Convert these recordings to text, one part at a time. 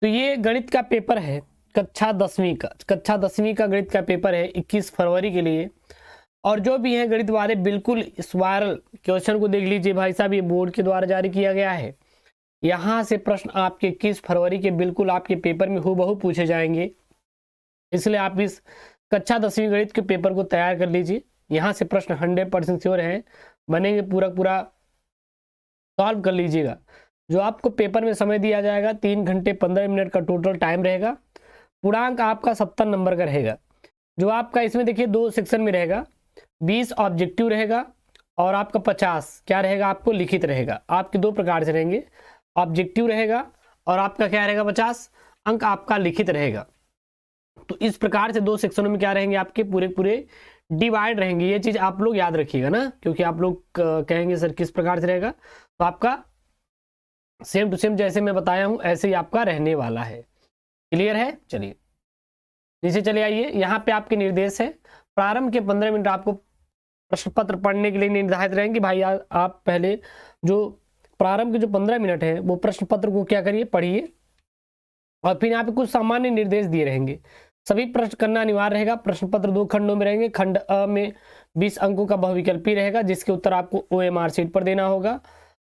तो ये गणित का पेपर है कक्षा 10वीं का गणित का पेपर है 21 फरवरी के लिए। और जो भी है गणित वाले बिल्कुल इस वायरल क्वेश्चन को देख लीजिए भाई साहब, ये बोर्ड के द्वारा जारी किया गया है। यहाँ से प्रश्न आपके 21 फरवरी के बिल्कुल आपके पेपर में हूबहू पूछे जाएंगे, इसलिए आप इस कक्षा 10वीं गणित के पेपर को तैयार कर लीजिए। यहाँ से प्रश्न 100% श्योर है बनेंगे, पूरा सॉल्व कर लीजिएगा। जो आपको पेपर में समय दिया जाएगा 3 घंटे 15 मिनट का टोटल टाइम रहेगा। पूर्णांक आपका 70 नंबर का रहेगा। जो आपका इसमें देखिए 2 सेक्शन में रहेगा, 20 ऑब्जेक्टिव रहेगा और आपका 50 क्या रहेगा, आपको लिखित रहेगा। आपके 2 प्रकार से रहेंगे, ऑब्जेक्टिव रहेगा और आपका क्या रहेगा 50 अंक आपका लिखित रहेगा। तो इस प्रकार से 2 सेक्शनों में क्या रहेंगे, आपके पूरे डिवाइड रहेंगे। ये चीज आप लोग याद रखिएगा ना, क्योंकि आप लोग कहेंगे सर किस प्रकार से रहेगा, तो आपका सेम टू सेम जैसे मैं बताया हूं ऐसे ही आपका रहने वाला है। क्लियर है? चलिए नीचे चले आइए। यहाँ पे आपके निर्देश है, प्रारंभ के 15 मिनट आपको प्रश्न पत्र पढ़ने के लिए निर्धारित रहेंगे। भाई आप पहले जो प्रारंभ के जो 15 मिनट है वो प्रश्न पत्र को क्या करिए, पढ़िए और फिर यहाँ पे कुछ सामान्य निर्देश दिए रहेंगे। सभी प्रश्न करना अनिवार्य रहेगा। प्रश्न पत्र 2 खंडों में रहेंगे। खंड अ में 20 अंकों का बहुविकल्पी रहेगा, जिसके उत्तर आपको OMR शीट पर देना होगा।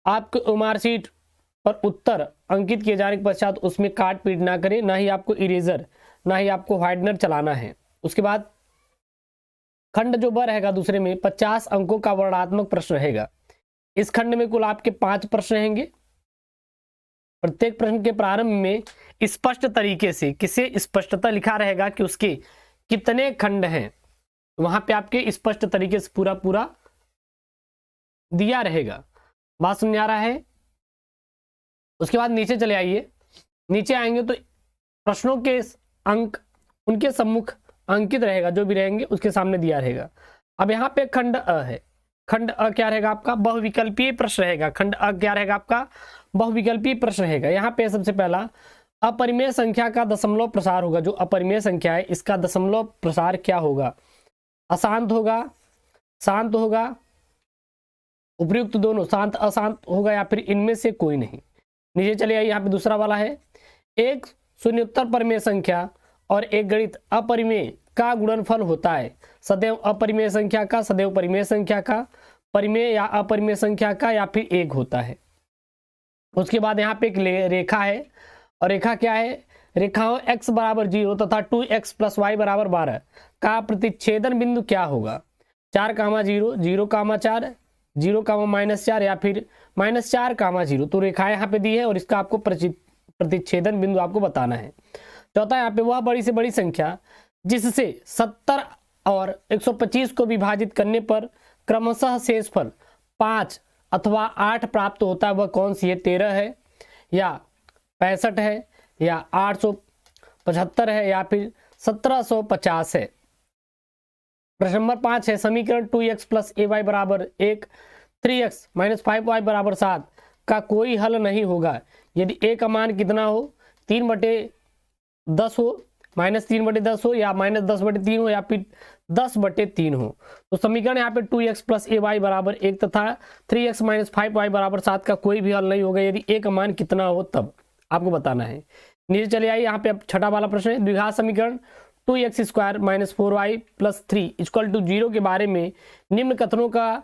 आपके OMR शीट पर उत्तर अंकित किए जाने के पश्चात उसमें काट पीट ना करें, ना ही आपको इरेजर ना ही आपको व्हाइटनर चलाना है। उसके बाद खंड जो ब रहेगा दूसरे में 50 अंकों का वर्णनात्मक प्रश्न रहेगा। इस खंड में कुल आपके 5 प्रश्न रहेंगे। प्रत्येक प्रश्न के प्रारंभ में स्पष्ट तरीके से किसे स्पष्टता लिखा रहेगा कि उसके कितने खंड हैं, वहां पे आपके स्पष्ट तरीके से पूरा दिया रहेगा। बात समझ आ रहा है? उसके बाद नीचे चले आइए। नीचे आएंगे तो प्रश्नों के अंक उनके सम्मुख अंकित रहेगा, जो भी रहेंगे उसके सामने दिया रहेगा। अब यहाँ पे खंड अ है। खंड अ क्या रहेगा आपका, बहुविकल्पीय प्रश्न रहेगा। खंड अ क्या रहेगा आपका, बहुविकल्पीय प्रश्न रहेगा। यहाँ पे सबसे पहला अपरिमेय संख्या का दशमलव प्रसार होगा। जो अपरिमेय संख्या है इसका दशमलव प्रसार क्या होगा, अशांत होगा, शांत होगा, उपयुक्त दोनों, शांत अशांत होगा या फिर इनमें से कोई नहीं। नीचे चले आइए। यहाँ पे दूसरा वाला है, एक शून्योत्तर परिमेय संख्या और एक गणित अपरिमेय का गुणनफल होता है। सदैव अपरिमेय संख्या का, सदैव परिमेय संख्या का, परिमेय या अपरिमेय संख्या का, या फिर एक होता है। उसके बाद यहाँ पे एक रेखा है और रेखा क्या है, रेखाओं x बराबर 0 तथा 2x + y बराबर 12 का प्रतिच्छेदन बिंदु क्या होगा। 4,0, 0,4, 0,-4 या फिर -4,0। तो रेखा यहाँ पे दी है और इसका आपको प्रतिच्छेदन बिंदु आपको बताना है। चौथा यहाँ पे वह बड़ी से बड़ी संख्या जिससे 70 और 125 को विभाजित करने पर क्रमशः शेषफल 5 अथवा 8 प्राप्त होता है, वह कौन सी है। 13 है या 65 है या 875 है या फिर 1750 है। प्रश्न नंबर 5 है, समीकरण 2x + ay बराबर 1, 3x - 5y बराबर 7 का कोई हल नहीं होगा यदि a का मान कितना हो, 3/10 हो, -3/10 हो या -10/3 हो या फिर 10/3 हो। तो समीकरण यहाँ पे 2x + ay बराबर 1 तथा 3x - 5y बराबर 7 का कोई भी हल नहीं होगा यदि a का मान कितना हो, तब आपको बताना है। नीचे चले आइए। यहाँ पे अब छठा वाला प्रश्न है, द्विघात समीकरण 2x² - 4y + 3 = 0 के बारे में निम्न कथनों का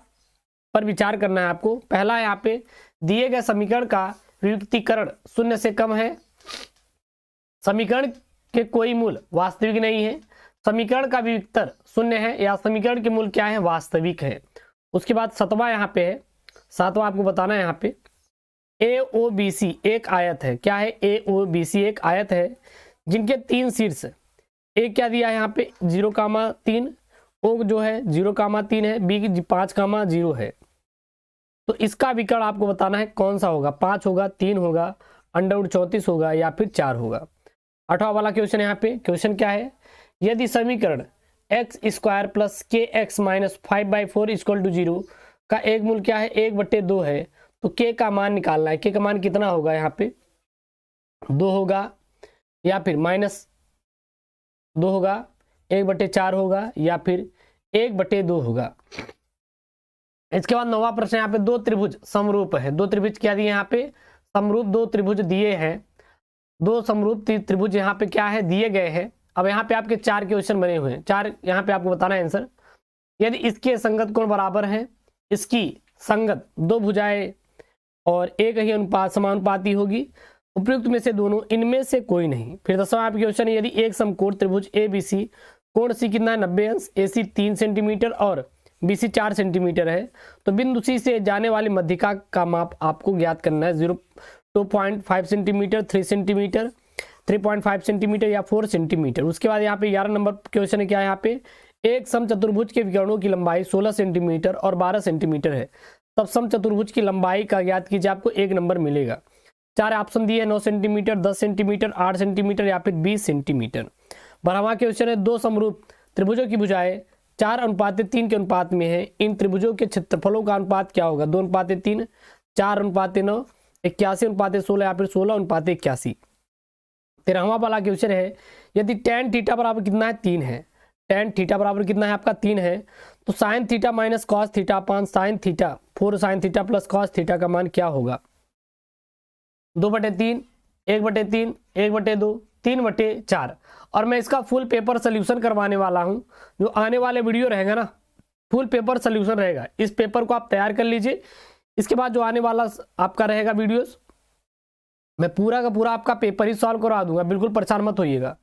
पर विचार करना है आपको। पहला यहाँ पे दिए गए समीकरण का वियुक्तीकरण 0 से कम है, समीकरण के कोई मूल वास्तविक नहीं है, समीकरण का वियुक्तर 0 है या समीकरण के मूल क्या है, वास्तविक है। उसके बाद 7वां यहाँ पे है, 7वां आपको बताना है। यहाँ पे AOBC एक आयत है। क्या है, AOBC एक आयत है जिनके 3 शीर्ष, एक क्या दिया है यहाँ पे 0,3, O जो है 0,3 है, B 5,0 है। तो इसका विकर्ण आपको बताना है कौन सा होगा, 5 होगा, 3 होगा, √34 होगा या फिर 4 होगा। 8वां वाला क्वेश्चन यहाँ पे, क्वेश्चन क्या है, यदि समीकरण x² + kx - 5/4 = 0 का एक मूल क्या है, 1/2 है, तो k का मान निकालना है। k का मान कितना होगा, यहाँ पे 2 होगा या फिर -2 होगा, 1/4 होगा या फिर 1/2 होगा। इसके बाद 9वां प्रश्न यहाँ पे 2 त्रिभुज समरूप है। 2 त्रिभुज क्या दिए यहाँ पे, समरूप 2 त्रिभुज दिए हैं। दो समरूप त्रिभुज यहाँ पे क्या है दिए गए हैं। अब यहाँ पे आपके 4 क्वेश्चन बने हुए हैं, 4 यहाँ पे आपको बताना है आंसर। यदि इसके संगत कोण बराबर है, इसकी संगत दो भुजाएं और एक ही अनुपात समानुपाती होगी, उपयुक्त में से दोनों, इनमें से कोई नहीं। फिर 10वां आपका क्वेश्चन है, यदि एक समकोण त्रिभुज ABC कोण C कितना है 90 अंश, AC 3 सेंटीमीटर और BC 4 सेंटीमीटर है, तो बिंदु C से जाने वाली मध्यिका का माप आपको ज्ञात करना है। 2.5 सेंटीमीटर, 3 सेंटीमीटर, 3.5 सेंटीमीटर या 4 सेंटीमीटर। उसके बाद यहाँ पे 11 नंबर क्वेश्चन है, क्या है यहाँ पे, एक समचतुर्भुज के विकर्णों की लंबाई 16 सेंटीमीटर और 12 सेंटीमीटर है, तब समचतुर्भुज की लंबाई का ज्ञात कीजिए, आपको 1 नंबर मिलेगा। 4 ऑप्शन दिए, 9 सेंटीमीटर, 10 सेंटीमीटर, 8 सेंटीमीटर या फिर 20 सेंटीमीटर। 12वां क्वेश्चन है, दो समरूप त्रिभुजों की भुजाएं 4:3 के अनुपात में है, इन त्रिभुजों के क्षेत्रफलों का अनुपात क्या होगा। 2:3, 4:9, 81:16 या फिर 16:81। 13वां वाला क्वेश्चन है, यदि tan थीटा बराबर कितना है 3 है, tan थीटा बराबर कितना है आपका 3 है, तो sin theta minus cos theta upon sin theta 4 sin theta plus cos theta का मान क्या होगा। 2/3, 1/3, 1/2, 3/4। और मैं इसका फुल पेपर सोल्यूशन करवाने वाला हूं, जो आने वाले वीडियो रहेगा ना, फुल पेपर सोल्यूशन रहेगा। इस पेपर को आप तैयार कर लीजिए, इसके बाद जो आने वाला आपका रहेगा वीडियोस, मैं पूरा का पूरा आपका पेपर ही सॉल्व करवा दूंगा, बिल्कुल परेशान मत होइएगा।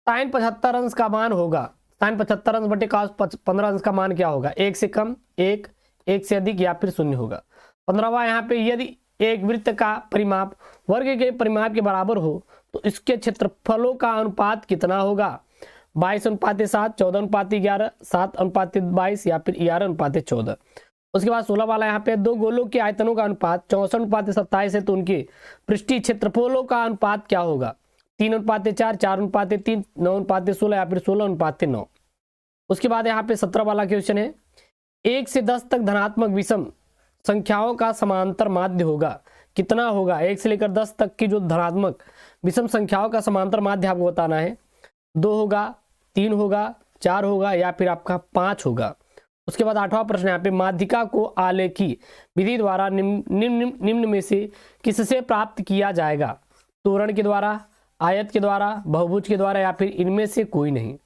sin 75 अंश का मान होगा, sin 75 अंश बटे cos 15 अंश का मान क्या होगा, 1 से कम, 1 से अधिक या फिर 0 होगा। 15वां यहाँ पे, यदि एक वृत्त का परिमाप वर्ग के परिमाप के बराबर हो तो इसके क्षेत्रफलों का अनुपात कितना होगा। 22:7, 14:11, 7:22 या फिर 11:14। उसके बाद 16 वाला यहाँ पे, दो गोलों के आयतनों का अनुपात 64:27 है, तो उनके पृष्ठीय क्षेत्रफलों का अनुपात क्या होगा। 3:4, 4:3, 9:16 या फिर 16:9। उसके बाद यहाँ पे 17 वाला क्वेश्चन है, 1 से 10 तक धनात्मक विषम संख्याओं का समांतर माध्य होगा, कितना होगा। 1 से लेकर 10 तक की जो धनात्मक विषम संख्याओं का समांतर माध्य आपको बताना है। 2 होगा, 3 होगा, 4 होगा या फिर आपका 5 होगा। उसके बाद 8वां प्रश्न यहाँ पे, माध्यिका को आलेखी विधि द्वारा निम्न में से किससे प्राप्त किया जाएगा। तोरण के द्वारा, आयत के द्वारा, बहुभुज के द्वारा या फिर इनमें से कोई नहीं।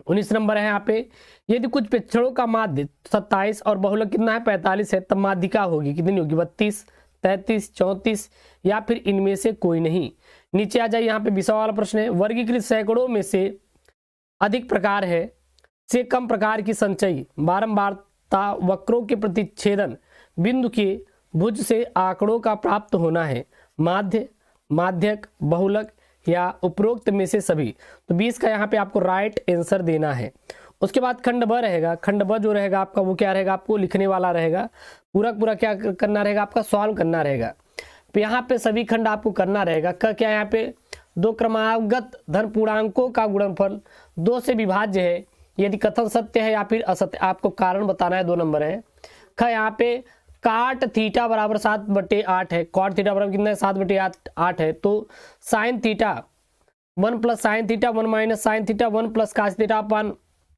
19 नंबर है यहाँ पे, यदि कुछ प्रेक्षणों का माध्य 27 और बहुलक कितना है 45 है, तब माध्यिका होगी कितनी होगी, 32, 33, 34 या फिर इनमें से कोई नहीं। नीचे आ जाए, यहाँ पे 20वां वाला प्रश्न है, वर्गीकृत सैकड़ों में से अधिक प्रकार है से कम प्रकार की संचयी बारंबारता वक्रों के प्रतिच्छेदन बिंदु के भुज से आंकड़ों का प्राप्त होना है, माध्य, माध्यक, बहुलक या उपरोक्त में से सभी। तो 20 का यहाँ पे आपको राइट आंसर देना है। उसके बाद खंड ब रहेगा, खंड ब जो रहेगा आपका वो क्या रहेगा, आपको लिखने वाला रहेगा, पूरा क्या करना रहेगा, आपका सॉल्व करना रहेगा। तो यहाँ पे सभी खंड आपको करना रहेगा। क्या यहाँ पे, दो क्रमागत धन पूर्णांकों का गुणनफल 2 से विभाज्य है, यदि कथन सत्य है या फिर असत्य, आपको कारण बताना है। 2 नंबर है। यहाँ पे काट थीटा बराबर 7/8 है, कॉट थीटा बराबर कितना है 7/8 है, तो sine theta 1 plus sine theta 1 minus sine theta 1 plus cos theta अपन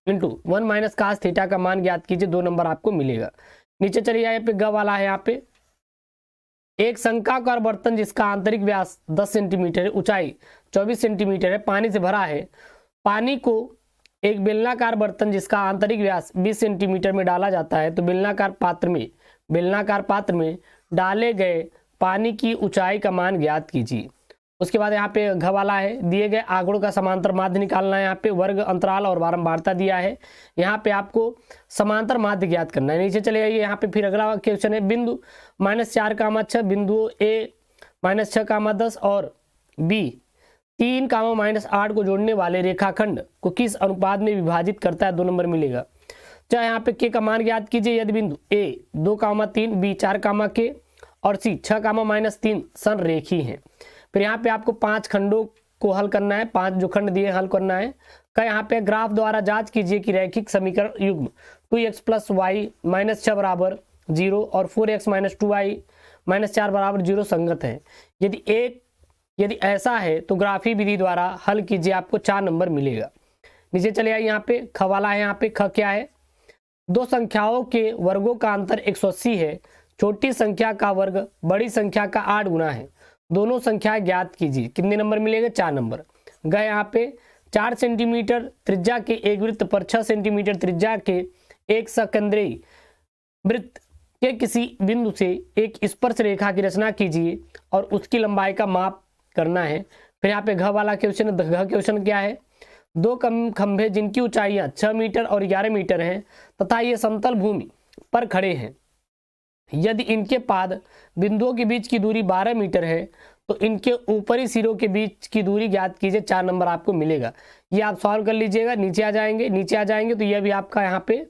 इंटू 1 माइनस कास थीटा का मान ज्ञात कीजिए, 2 नंबर आपको मिलेगा। नीचे चलिए, यहाँ पे ग वाला है, यहाँ पे एक शंक्वाकार बर्तन जिसका आंतरिक व्यास 10 सेंटीमीटर है, ऊंचाई 24 सेंटीमीटर है, पानी से भरा है। पानी को एक बेलनाकार बर्तन जिसका आंतरिक व्यास 20 सेंटीमीटर में डाला जाता है, तो बेलनाकार पात्र में डाले गए पानी की ऊंचाई का मान ज्ञात कीजिए। उसके बाद यहाँ पे घ वाला है, दिए गए आंकड़ों का समांतर माध्य निकालना है। यहाँ पे वर्ग, अंतराल और बारंबारता दिया है, यहाँ पे आपको समांतर माध्य ज्ञात करना है। नीचे चले जाइए, यहाँ पे फिर अगला क्वेश्चन है, बिंदु -4, बिंदु A -6, 10 और B 3, -8 को जोड़ने वाले रेखाखंड को किस अनुपात में विभाजित करता है, 2 नंबर मिलेगा। चाहे यहाँ पे K का मान ज्ञात कीजिए, यदि बिंदु A 2, 3, B 4, K और C 6, -3 संरेखी है। फिर यहाँ पे आपको 5 खंडों को हल करना है, 5 जो खंड दिए हल करना है। यहाँ पे ग्राफ द्वारा जांच कीजिए कि रैखिक समीकरण युग्म 2x + y -6 बराबर 0 और 4x - 2y -4 बराबर 0 संगत है। यदि ऐसा है तो ग्राफी विधि द्वारा हल कीजिए, आपको 4 नंबर मिलेगा। नीचे चले आइए, यहाँ पे ख वाला है। यहाँ पे ख क्या है, दो संख्याओं के वर्गों का अंतर 180 है, छोटी संख्या का वर्ग बड़ी संख्या का 8 गुना है, दोनों संख्या ज्ञात कीजिए। कितने नंबर मिलेगा? 4 नंबर। गए यहाँ पे 4 सेंटीमीटर त्रिज्या के एक वृत्त पर 6 सेंटीमीटर त्रिज्या के एक सकेंद्रीय वृत्त के किसी बिंदु से एक स्पर्श रेखा की रचना कीजिए और उसकी लंबाई का माप करना है। फिर यहाँ पे घ वाला क्वेश्चन है। घ क्वेश्चन क्या है? 2 खंभे जिनकी ऊंचाइयां 6 मीटर और 11 मीटर हैं तथा ये समतल भूमि पर खड़े हैं। यदि इनके पाद बिंदुओं के बीच की दूरी 12 मीटर है तो इनके ऊपरी सिरों के बीच की दूरी ज्ञात कीजिए। 4 नंबर आपको मिलेगा। ये आप सॉल्व कर लीजिएगा। नीचे आ जाएंगे तो यह भी आपका यहाँ पे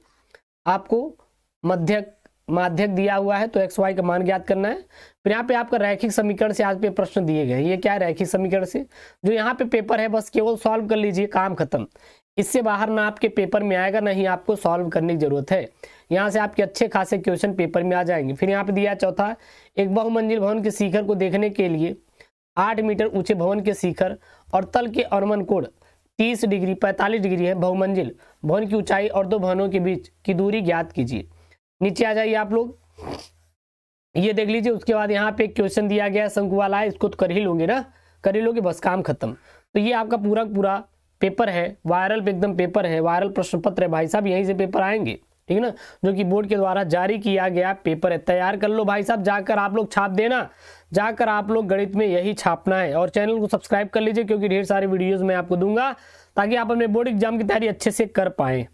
आपको माध्यक दिया हुआ है तो एक्स वाई का मान ज्ञात करना है। फिर यहाँ पे आपका रैखिक समीकरण से आज पे प्रश्न दिए गए। ये क्या है? रैखिक समीकरण से जो यहाँ पे पेपर है बस केवल सॉल्व कर लीजिए, काम खत्म। इससे बाहर ना आपके पेपर में आएगा, ना ही आपको सॉल्व करने की जरूरत है। यहाँ से आपके अच्छे खासे क्वेश्चन पेपर में आ जाएंगे। फिर यहाँ पे दिया चौथा, एक बहुमंजिल भवन के शिखर को देखने के लिए 8 मीटर ऊंचे भवन के शिखर और तल के अनुमान कोण 30 डिग्री 45 डिग्री है। बहुमंजिल भवन की ऊंचाई और 2 भवनों के बीच की दूरी ज्ञात कीजिए। नीचे आ जाइए आप लोग, ये देख लीजिए। उसके बाद यहाँ पे एक क्वेश्चन दिया गया शंकु वाला है, इसको तो कर ही लोगे ना, कर ही लोगे, बस काम खत्म। तो ये आपका पूरा पेपर है, वायरल एकदम पेपर है, वायरल प्रश्न पत्र है भाई साहब, यहीं से पेपर आएंगे, ठीक है ना, जो कि बोर्ड के द्वारा जारी किया गया पेपर है। तैयार कर लो भाई साहब, जाकर आप लोग छाप देना, जाकर आप लोग गणित में यही छापना है। और चैनल को सब्सक्राइब कर लीजिए क्योंकि ढेर सारे वीडियोज मैं आपको दूंगा ताकि आप अपने बोर्ड एग्जाम की तैयारी अच्छे से कर पाएं।